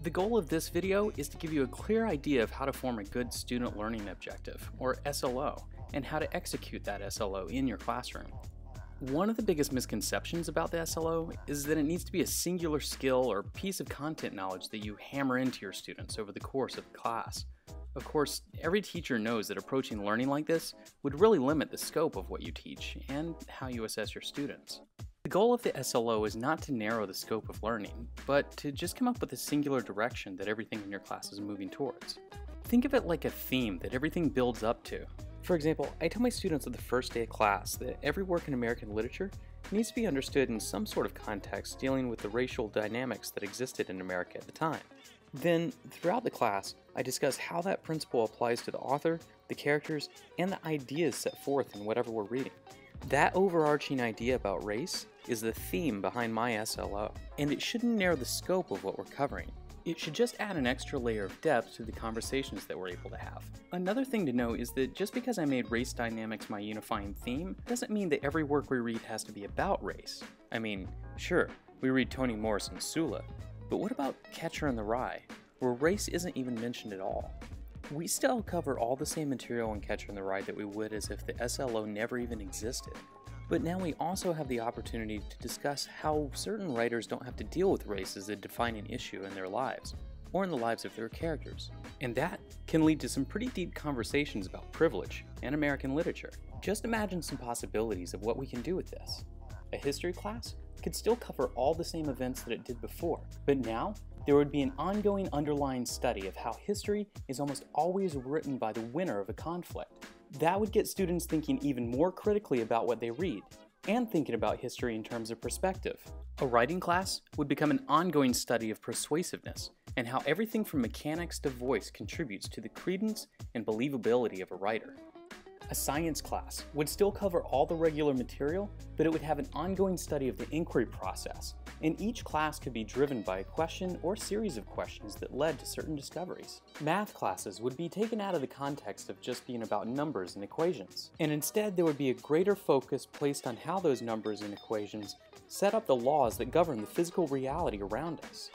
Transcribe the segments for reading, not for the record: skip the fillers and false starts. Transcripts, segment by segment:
The goal of this video is to give you a clear idea of how to form a good student learning objective, or SLO, and how to execute that SLO in your classroom. One of the biggest misconceptions about the SLO is that it needs to be a singular skill or piece of content knowledge that you hammer into your students over the course of the class. Of course, every teacher knows that approaching learning like this would really limit the scope of what you teach and how you assess your students. The goal of the SLO is not to narrow the scope of learning, but to just come up with a singular direction that everything in your class is moving towards. Think of it like a theme that everything builds up to. For example, I tell my students on the first day of class that every work in American literature needs to be understood in some sort of context dealing with the racial dynamics that existed in America at the time. Then, throughout the class, I discuss how that principle applies to the author, the characters, and the ideas set forth in whatever we're reading. That overarching idea about race is the theme behind my SLO, and it shouldn't narrow the scope of what we're covering. It should just add an extra layer of depth to the conversations that we're able to have. Another thing to know is that just because I made race dynamics my unifying theme doesn't mean that every work we read has to be about race. I mean, sure, we read Toni Morrison's Sula, but what about Catcher in the Rye, where race isn't even mentioned at all? We still cover all the same material in Catcher in the Rye that we would as if the SLO never even existed. But now we also have the opportunity to discuss how certain writers don't have to deal with race as a defining issue in their lives, or in the lives of their characters. And that can lead to some pretty deep conversations about privilege and American literature. Just imagine some possibilities of what we can do with this. A history class could still cover all the same events that it did before, but now there would be an ongoing underlying study of how history is almost always written by the winner of a conflict. That would get students thinking even more critically about what they read, and thinking about history in terms of perspective. A writing class would become an ongoing study of persuasiveness, and how everything from mechanics to voice contributes to the credence and believability of a writer. A science class would still cover all the regular material, but it would have an ongoing study of the inquiry process, and each class could be driven by a question or series of questions that led to certain discoveries. Math classes would be taken out of the context of just being about numbers and equations, and instead there would be a greater focus placed on how those numbers and equations set up the laws that govern the physical reality around us.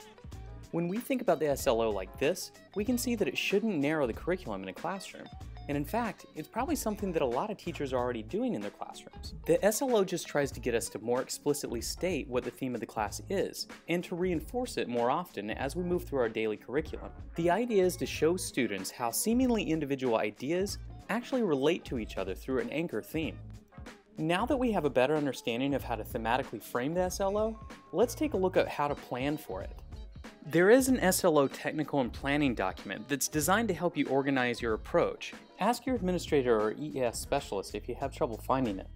When we think about the SLO like this, we can see that it shouldn't narrow the curriculum in a classroom. And in fact, it's probably something that a lot of teachers are already doing in their classrooms. The SLO just tries to get us to more explicitly state what the theme of the class is, and to reinforce it more often as we move through our daily curriculum. The idea is to show students how seemingly individual ideas actually relate to each other through an anchor theme. Now that we have a better understanding of how to thematically frame the SLO, let's take a look at how to plan for it. There is an SLO technical and planning document that's designed to help you organize your approach. Ask your administrator or ES specialist if you have trouble finding it.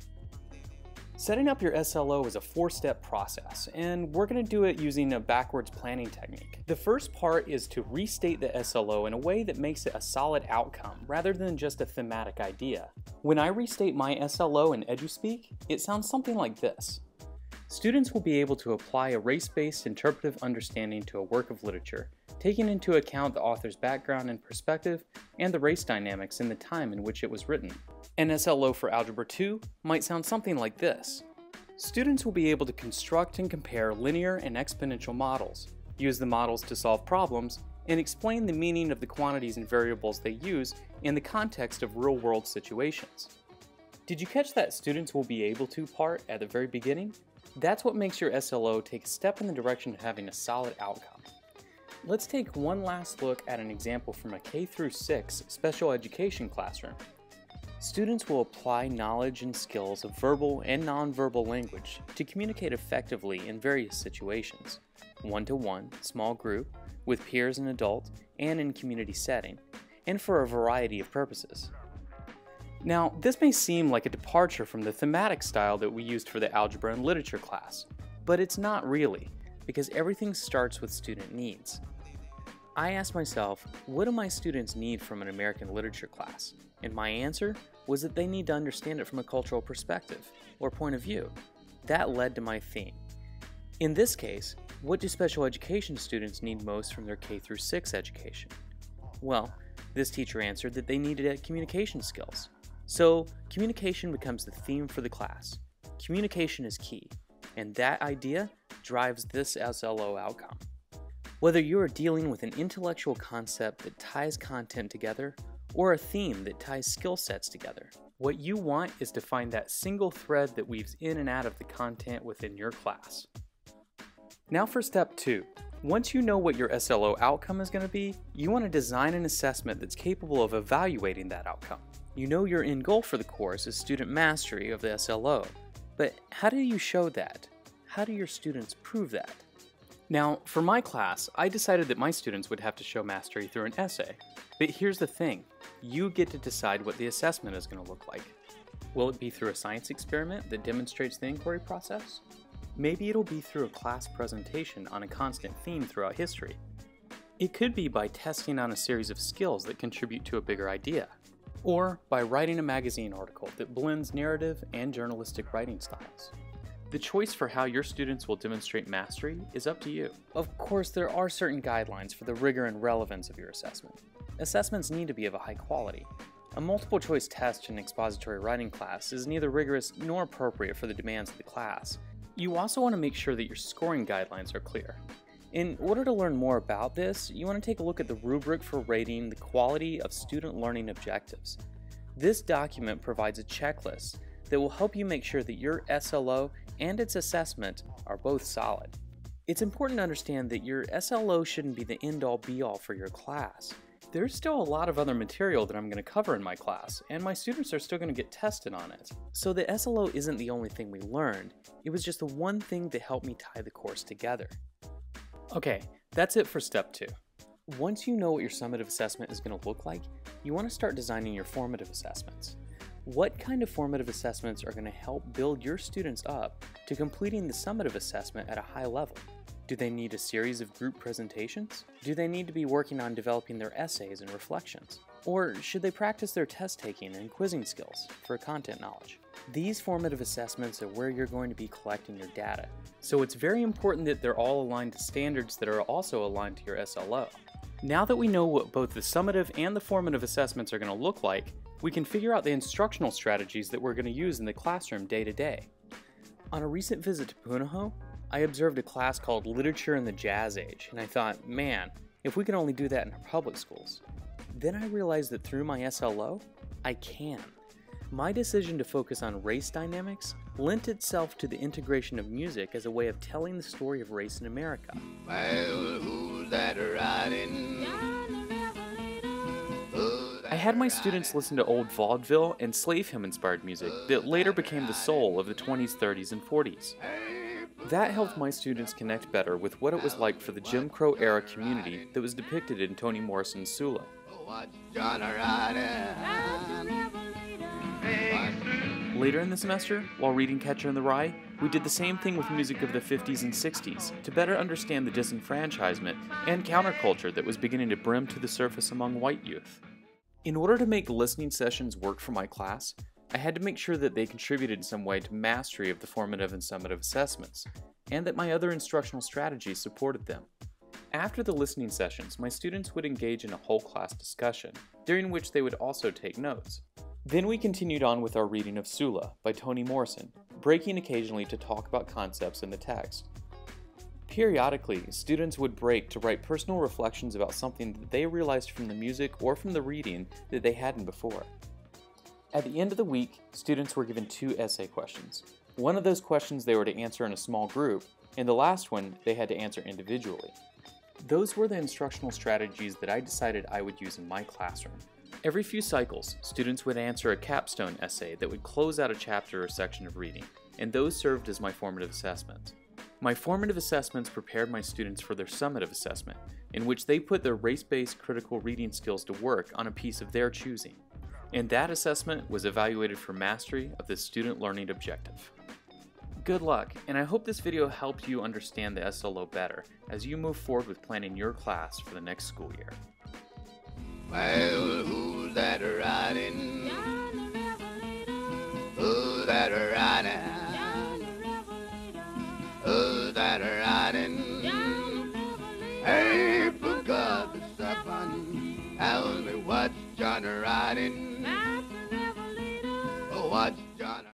Setting up your SLO is a 4-step process, and we're going to do it using a backwards planning technique. The first part is to restate the SLO in a way that makes it a solid outcome, rather than just a thematic idea. When I restate my SLO in EduSpeak, it sounds something like this. Students will be able to apply a race-based interpretive understanding to a work of literature, taking into account the author's background and perspective, and the race dynamics in the time in which it was written. An SLO for Algebra 2 might sound something like this. Students will be able to construct and compare linear and exponential models, use the models to solve problems, and explain the meaning of the quantities and variables they use in the context of real-world situations. Did you catch that students will be able to part at the very beginning? That's what makes your SLO take a step in the direction of having a solid outcome. Let's take one last look at an example from a K-6 special education classroom. Students will apply knowledge and skills of verbal and nonverbal language to communicate effectively in various situations, one-to-one, small group, with peers and adults, and in community setting, and for a variety of purposes. Now, this may seem like a departure from the thematic style that we used for the algebra and literature class, but it's not really, because everything starts with student needs. I asked myself, what do my students need from an American literature class? And my answer was that they need to understand it from a cultural perspective, or point of view. That led to my theme. In this case, what do special education students need most from their K-6 education? Well, this teacher answered that they needed communication skills. So, communication becomes the theme for the class. Communication is key, and that idea drives this SLO outcome. Whether you are dealing with an intellectual concept that ties content together, or a theme that ties skill sets together, what you want is to find that single thread that weaves in and out of the content within your class. Now for step 2. Once you know what your SLO outcome is going to be, you want to design an assessment that's capable of evaluating that outcome. You know your end goal for the course is student mastery of the SLO, but how do you show that? How do your students prove that? Now, for my class, I decided that my students would have to show mastery through an essay. But here's the thing, you get to decide what the assessment is going to look like. Will it be through a science experiment that demonstrates the inquiry process? Maybe it'll be through a class presentation on a constant theme throughout history. It could be by testing on a series of skills that contribute to a bigger idea, or by writing a magazine article that blends narrative and journalistic writing styles. The choice for how your students will demonstrate mastery is up to you. Of course, there are certain guidelines for the rigor and relevance of your assessment. Assessments need to be of a high quality. A multiple choice test in an expository writing class is neither rigorous nor appropriate for the demands of the class. You also want to make sure that your scoring guidelines are clear. In order to learn more about this, you want to take a look at the rubric for rating the quality of student learning objectives. This document provides a checklist that will help you make sure that your SLO and its assessment are both solid. It's important to understand that your SLO shouldn't be the end-all be-all for your class. There's still a lot of other material that I'm going to cover in my class, and my students are still going to get tested on it. So the SLO isn't the only thing we learned, it was just the one thing that helped me tie the course together. Okay, that's it for step 2. Once you know what your summative assessment is going to look like, you want to start designing your formative assessments. What kind of formative assessments are going to help build your students up to completing the summative assessment at a high level? Do they need a series of group presentations? Do they need to be working on developing their essays and reflections? Or should they practice their test taking and quizzing skills for content knowledge? These formative assessments are where you're going to be collecting your data, so it's very important that they're all aligned to standards that are also aligned to your SLO. Now that we know what both the summative and the formative assessments are going to look like, we can figure out the instructional strategies that we're going to use in the classroom day to day. On a recent visit to Punahou, I observed a class called Literature in the Jazz Age, and I thought, man, if we could only do that in our public schools. Then I realized that through my SLO, I can. My decision to focus on race dynamics lent itself to the integration of music as a way of telling the story of race in America. Well, who's that riding? I had my students listen to old vaudeville and slave hymn-inspired music that later became the soul of the 20s, 30s, and 40s. That helped my students connect better with what it was like for the Jim Crow era community that was depicted in Toni Morrison's SLO. Later in the semester, while reading Catcher in the Rye, we did the same thing with music of the 50s and 60s to better understand the disenfranchisement and counterculture that was beginning to brim to the surface among white youth. In order to make listening sessions work for my class, I had to make sure that they contributed in some way to mastery of the formative and summative assessments, and that my other instructional strategies supported them. After the listening sessions, my students would engage in a whole class discussion, during which they would also take notes. Then we continued on with our reading of Sula by Toni Morrison, breaking occasionally to talk about concepts in the text. Periodically, students would break to write personal reflections about something that they realized from the music or from the reading that they hadn't before. At the end of the week, students were given 2 essay questions. One of those questions they were to answer in a small group, and the last one they had to answer individually. Those were the instructional strategies that I decided I would use in my classroom. Every few cycles, students would answer a capstone essay that would close out a chapter or section of reading, and those served as my formative assessments. My formative assessments prepared my students for their summative assessment, in which they put their race-based critical reading skills to work on a piece of their choosing. And that assessment was evaluated for mastery of the student learning objective. Good luck, and I hope this video helped you understand the SLO better as you move forward with planning your class for the next school year. Well, who's that riding? Who's that riding? Who's that riding? Hey, for God, the sapling, tell me what's John riding?